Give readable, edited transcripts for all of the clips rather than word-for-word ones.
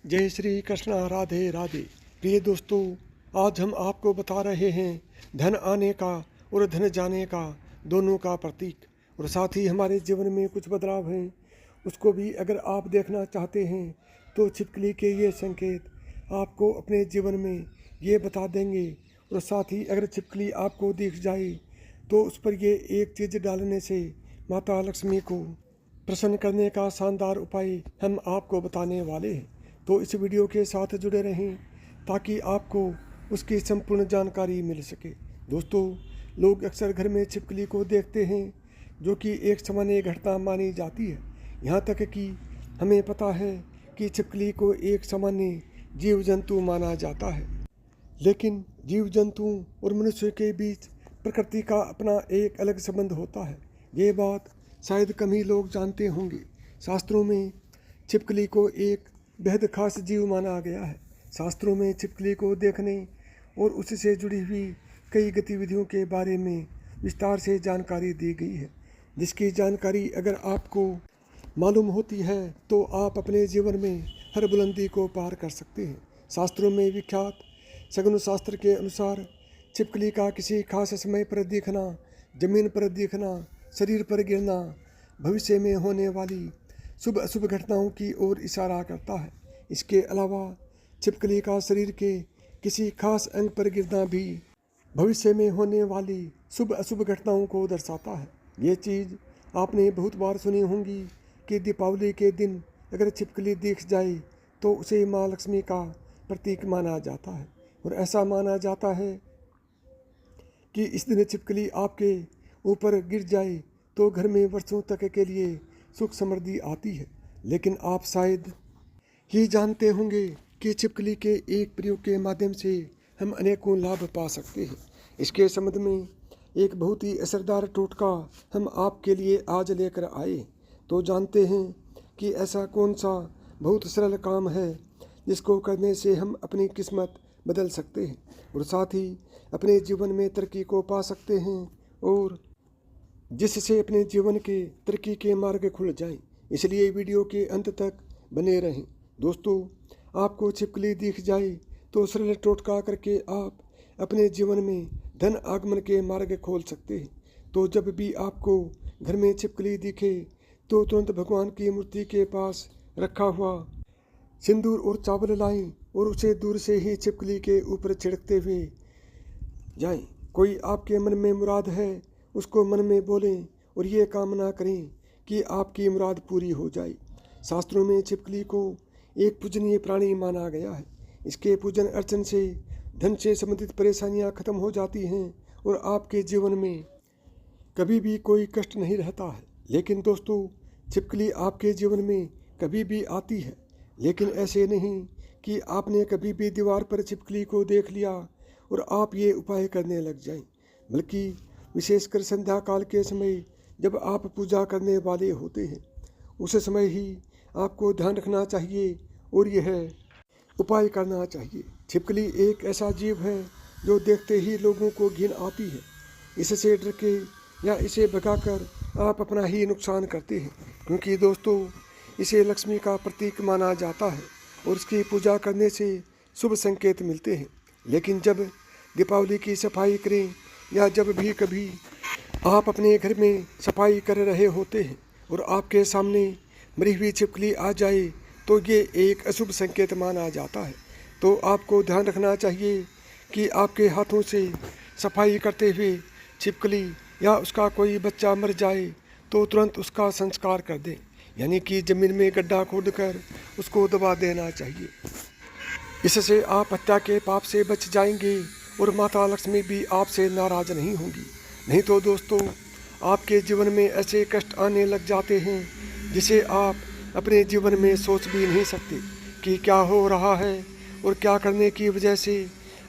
जय श्री कृष्णा, राधे राधे। प्रिय दोस्तों, आज हम आपको बता रहे हैं धन आने का और धन जाने का दोनों का प्रतीक, और साथ ही हमारे जीवन में कुछ बदलाव हैं उसको भी अगर आप देखना चाहते हैं तो छिपकली के ये संकेत आपको अपने जीवन में ये बता देंगे। और साथ ही अगर छिपकली आपको दिख जाए तो उस पर ये एक चीज़ डालने से माता लक्ष्मी को प्रसन्न करने का शानदार उपाय हम आपको बताने वाले हैं। तो इस वीडियो के साथ जुड़े रहें ताकि आपको उसकी संपूर्ण जानकारी मिल सके। दोस्तों, लोग अक्सर घर में छिपकली को देखते हैं जो कि एक सामान्य घटना मानी जाती है। यहाँ तक कि हमें पता है कि छिपकली को एक सामान्य जीव जंतु माना जाता है, लेकिन जीव जंतुओं और मनुष्य के बीच प्रकृति का अपना एक अलग संबंध होता है। ये बात शायद कम ही लोग जानते होंगे। शास्त्रों में छिपकली को एक बेहद खास जीव माना गया है। शास्त्रों में छिपकली को देखने और उससे जुड़ी हुई कई गतिविधियों के बारे में विस्तार से जानकारी दी गई है, जिसकी जानकारी अगर आपको मालूम होती है तो आप अपने जीवन में हर बुलंदी को पार कर सकते हैं। शास्त्रों में विख्यात शगुन शास्त्र के अनुसार छिपकली का किसी खास समय पर दिखना, जमीन पर दिखना, शरीर पर गिरना भविष्य में होने वाली शुभ अशुभ घटनाओं की ओर इशारा करता है। इसके अलावा छिपकली का शरीर के किसी खास अंग पर गिरना भी भविष्य में होने वाली शुभ अशुभ घटनाओं को दर्शाता है। ये चीज़ आपने बहुत बार सुनी होंगी कि दीपावली के दिन अगर छिपकली दिख जाए तो उसे माँ लक्ष्मी का प्रतीक माना जाता है। और ऐसा माना जाता है कि इस दिन छिपकली आपके ऊपर गिर जाए तो घर में वर्षों तक के लिए सुख समृद्धि आती है। लेकिन आप शायद ही जानते होंगे कि छिपकली के एक प्रयोग के माध्यम से हम अनेकों लाभ पा सकते हैं। इसके संबंध में एक बहुत ही असरदार टोटका हम आपके लिए आज लेकर आए। तो जानते हैं कि ऐसा कौन सा बहुत सरल काम है जिसको करने से हम अपनी किस्मत बदल सकते हैं और साथ ही अपने जीवन में तरक्की को पा सकते हैं, और जिससे अपने जीवन के तरक्की के मार्ग खुल जाएं। इसलिए वीडियो के अंत तक बने रहें। दोस्तों, आपको छिपकली दिख जाए तो सरल टोटका करके आप अपने जीवन में धन आगमन के मार्ग खोल सकते हैं। तो जब भी आपको घर में छिपकली दिखे तो तुरंत भगवान की मूर्ति के पास रखा हुआ सिंदूर और चावल लाएं और उसे दूर से ही छिपकली के ऊपर छिड़कते हुए जाएं। कोई आपके मन में मुराद है उसको मन में बोलें और ये कामना करें कि आपकी मुराद पूरी हो जाए। शास्त्रों में छिपकली को एक पूजनीय प्राणी माना गया है। इसके पूजन अर्चन से धन से संबंधित परेशानियां खत्म हो जाती हैं और आपके जीवन में कभी भी कोई कष्ट नहीं रहता है। लेकिन दोस्तों, छिपकली आपके जीवन में कभी भी आती है, लेकिन ऐसे नहीं कि आपने कभी भी दीवार पर छिपकली को देख लिया और आप ये उपाय करने लग जाएं, बल्कि विशेषकर संध्या काल के समय जब आप पूजा करने वाले होते हैं उस समय ही आपको ध्यान रखना चाहिए और यह उपाय करना चाहिए। छिपकली एक ऐसा जीव है जो देखते ही लोगों को घिन आती है। इससे डर के या इसे भगाकर आप अपना ही नुकसान करते हैं, क्योंकि दोस्तों इसे लक्ष्मी का प्रतीक माना जाता है और इसकी पूजा करने से शुभ संकेत मिलते हैं। लेकिन जब दीपावली की सफाई करें या जब भी कभी आप अपने घर में सफाई कर रहे होते हैं और आपके सामने मरी हुई छिपकली आ जाए तो ये एक अशुभ संकेत माना जाता है। तो आपको ध्यान रखना चाहिए कि आपके हाथों से सफाई करते हुए छिपकली या उसका कोई बच्चा मर जाए तो तुरंत उसका संस्कार कर दें, यानी कि ज़मीन में गड्ढा खोदकर उसको दबा देना चाहिए। इससे आप हत्या के पाप से बच जाएंगे और माता लक्ष्मी भी आपसे नाराज़ नहीं होंगी। नहीं तो दोस्तों, आपके जीवन में ऐसे कष्ट आने लग जाते हैं जिसे आप अपने जीवन में सोच भी नहीं सकते कि क्या हो रहा है और क्या करने की वजह से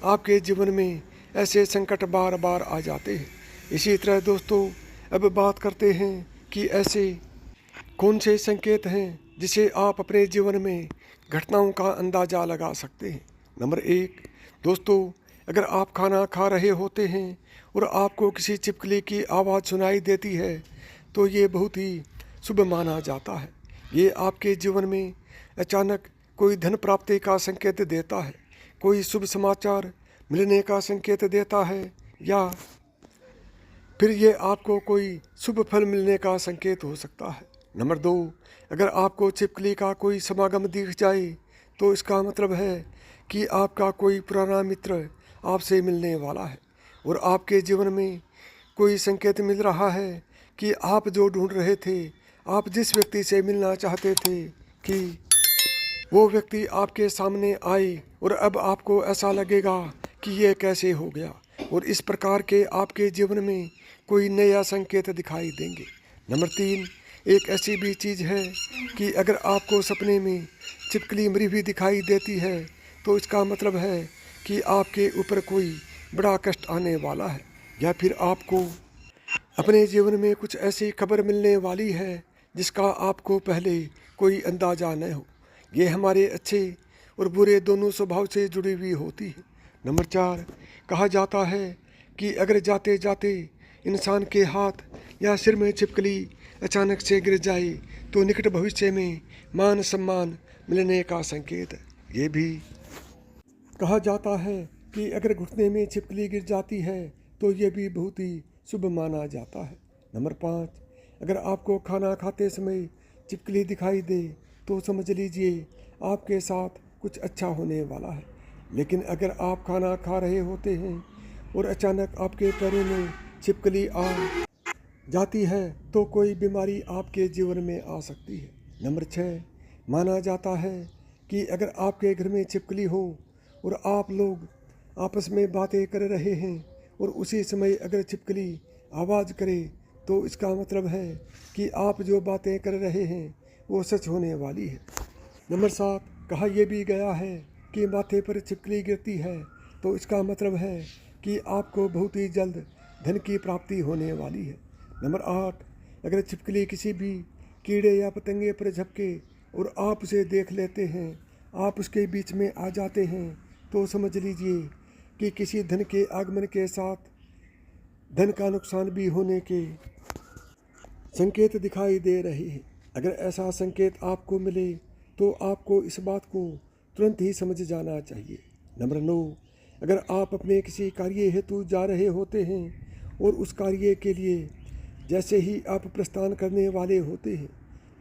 आपके जीवन में ऐसे संकट बार बार आ जाते हैं। इसी तरह दोस्तों, अब बात करते हैं कि ऐसे कौन से संकेत हैं जिसे आप अपने जीवन में घटनाओं का अंदाज़ा लगा सकते हैं। नंबर 1, दोस्तों, अगर आप खाना खा रहे होते हैं और आपको किसी छिपकली की आवाज़ सुनाई देती है तो ये बहुत ही शुभ माना जाता है। ये आपके जीवन में अचानक कोई धन प्राप्ति का संकेत देता है, कोई शुभ समाचार मिलने का संकेत देता है, या फिर ये आपको कोई शुभ फल मिलने का संकेत हो सकता है। नंबर 2, अगर आपको छिपकली का कोई समागम दिख जाए तो इसका मतलब है कि आपका कोई पुराना मित्र आपसे मिलने वाला है और आपके जीवन में कोई संकेत मिल रहा है कि आप जो ढूंढ रहे थे, आप जिस व्यक्ति से मिलना चाहते थे, कि वो व्यक्ति आपके सामने आए और अब आपको ऐसा लगेगा कि ये कैसे हो गया, और इस प्रकार के आपके जीवन में कोई नया संकेत दिखाई देंगे। नंबर 3, एक ऐसी भी चीज़ है कि अगर आपको सपने में छिपकली मरी हुई दिखाई देती है तो इसका मतलब है कि आपके ऊपर कोई बड़ा कष्ट आने वाला है, या फिर आपको अपने जीवन में कुछ ऐसी खबर मिलने वाली है जिसका आपको पहले कोई अंदाज़ा न हो। ये हमारे अच्छे और बुरे दोनों स्वभाव से जुड़ी हुई होती है। नंबर 4, कहा जाता है कि अगर जाते जाते इंसान के हाथ या सिर में छिपकली अचानक से गिर जाए तो निकट भविष्य में मान सम्मान मिलने का संकेत है। ये भी कहा जाता है कि अगर घुटने में छिपकली गिर जाती है तो ये भी बहुत ही शुभ माना जाता है। नंबर 5, अगर आपको खाना खाते समय छिपकली दिखाई दे तो समझ लीजिए आपके साथ कुछ अच्छा होने वाला है। लेकिन अगर आप खाना खा रहे होते हैं और अचानक आपके पैरों में छिपकली आ जाती है तो कोई बीमारी आपके जीवन में आ सकती है। नंबर 6, माना जाता है कि अगर आपके घर में छिपकली हो और आप लोग आपस में बातें कर रहे हैं और उसी समय अगर छिपकली आवाज़ करे तो इसका मतलब है कि आप जो बातें कर रहे हैं वो सच होने वाली है। नंबर 7, कहा यह भी गया है कि माथे पर छिपकली गिरती है तो इसका मतलब है कि आपको बहुत ही जल्द धन की प्राप्ति होने वाली है। नंबर 8, अगर छिपकली किसी भी कीड़े या पतंगे पर झपके और आप उसे देख लेते हैं, आप उसके बीच में आ जाते हैं, तो समझ लीजिए कि किसी धन के आगमन के साथ धन का नुकसान भी होने के संकेत दिखाई दे रहे हैं। अगर ऐसा संकेत आपको मिले तो आपको इस बात को तुरंत ही समझ जाना चाहिए। नंबर 9, अगर आप अपने किसी कार्य हेतु जा रहे होते हैं और उस कार्य के लिए जैसे ही आप प्रस्थान करने वाले होते हैं,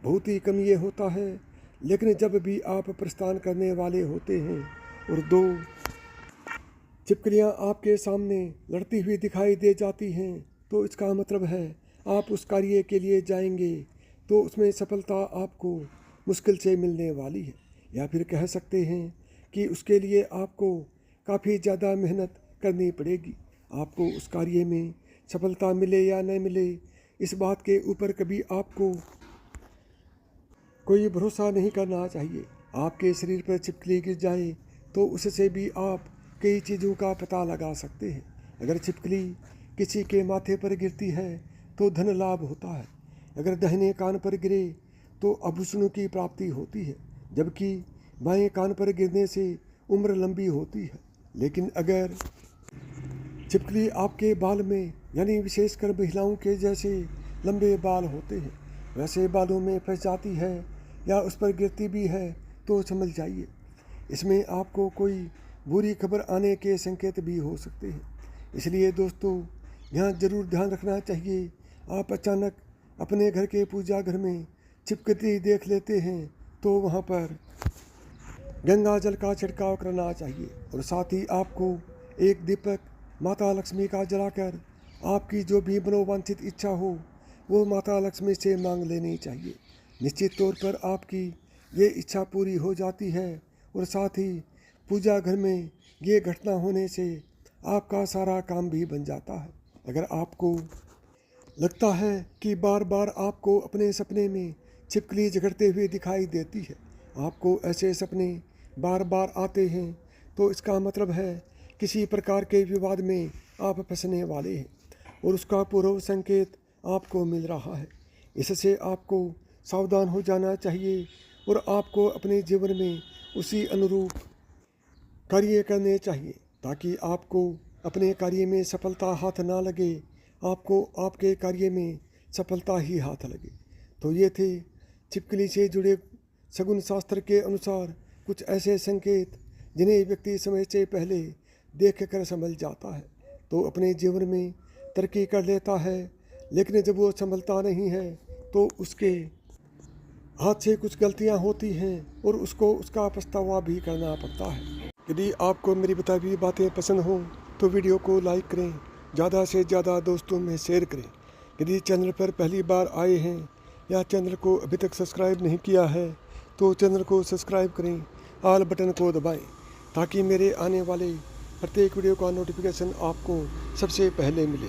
बहुत ही कम ये होता है, लेकिन जब भी आप प्रस्थान करने वाले होते हैं और 2 छिपकलियाँ आपके सामने लड़ती हुई दिखाई दे जाती हैं तो इसका मतलब है आप उस कार्य के लिए जाएंगे तो उसमें सफलता आपको मुश्किल से मिलने वाली है, या फिर कह सकते हैं कि उसके लिए आपको काफ़ी ज़्यादा मेहनत करनी पड़ेगी। आपको उस कार्य में सफलता मिले या न मिले, इस बात के ऊपर कभी आपको कोई भरोसा नहीं करना चाहिए। आपके शरीर पर छिपकली गिर जाए तो उससे भी आप कई चीज़ों का पता लगा सकते हैं। अगर छिपकली किसी के माथे पर गिरती है तो धन लाभ होता है, अगर दाहिने कान पर गिरे तो आभूषणों की प्राप्ति होती है, जबकि बाएं कान पर गिरने से उम्र लंबी होती है। लेकिन अगर छिपकली आपके बाल में, यानी विशेषकर महिलाओं के जैसे लंबे बाल होते हैं वैसे बालों में फंस जाती है या उस पर गिरती भी है तो समझ जाइए इसमें आपको कोई बुरी खबर आने के संकेत भी हो सकते हैं। इसलिए दोस्तों, यहाँ ज़रूर ध्यान रखना चाहिए, आप अचानक अपने घर के पूजा घर में छिपकली देख लेते हैं तो वहाँ पर गंगा जल का छिड़काव करना चाहिए और साथ ही आपको एक दीपक माता लक्ष्मी का जलाकर आपकी जो भी मनोवांछित इच्छा हो वो माता लक्ष्मी से मांग लेनी चाहिए। निश्चित तौर पर आपकी ये इच्छा पूरी हो जाती है और साथ ही पूजा घर में ये घटना होने से आपका सारा काम भी बन जाता है। अगर आपको लगता है कि बार बार आपको अपने सपने में छिपकली झगड़ते हुए दिखाई देती है, आपको ऐसे सपने बार बार आते हैं, तो इसका मतलब है किसी प्रकार के विवाद में आप फंसने वाले हैं और उसका पूर्व संकेत आपको मिल रहा है। इससे आपको सावधान हो जाना चाहिए और आपको अपने जीवन में उसी अनुरूप कार्य करने चाहिए ताकि आपको अपने कार्य में सफलता हाथ ना लगे, आपको आपके कार्य में सफलता ही हाथ लगे। तो ये थे छिपकली से जुड़े शगुन शास्त्र के अनुसार कुछ ऐसे संकेत जिन्हें व्यक्ति समय से पहले देख कर समझ जाता है तो अपने जीवन में तरक्की कर लेता है, लेकिन जब वो संभलता नहीं है तो उसके हाथ से कुछ गलतियां होती हैं और उसको उसका पछतावा भी करना पड़ता है। यदि आपको मेरी बताई हुई बातें पसंद हों तो वीडियो को लाइक करें, ज़्यादा से ज़्यादा दोस्तों में शेयर करें। यदि चैनल पर पहली बार आए हैं या चैनल को अभी तक सब्सक्राइब नहीं किया है तो चैनल को सब्सक्राइब करें, ऑल बटन को दबाएं ताकि मेरे आने वाले प्रत्येक वीडियो का नोटिफिकेशन आपको सबसे पहले मिले।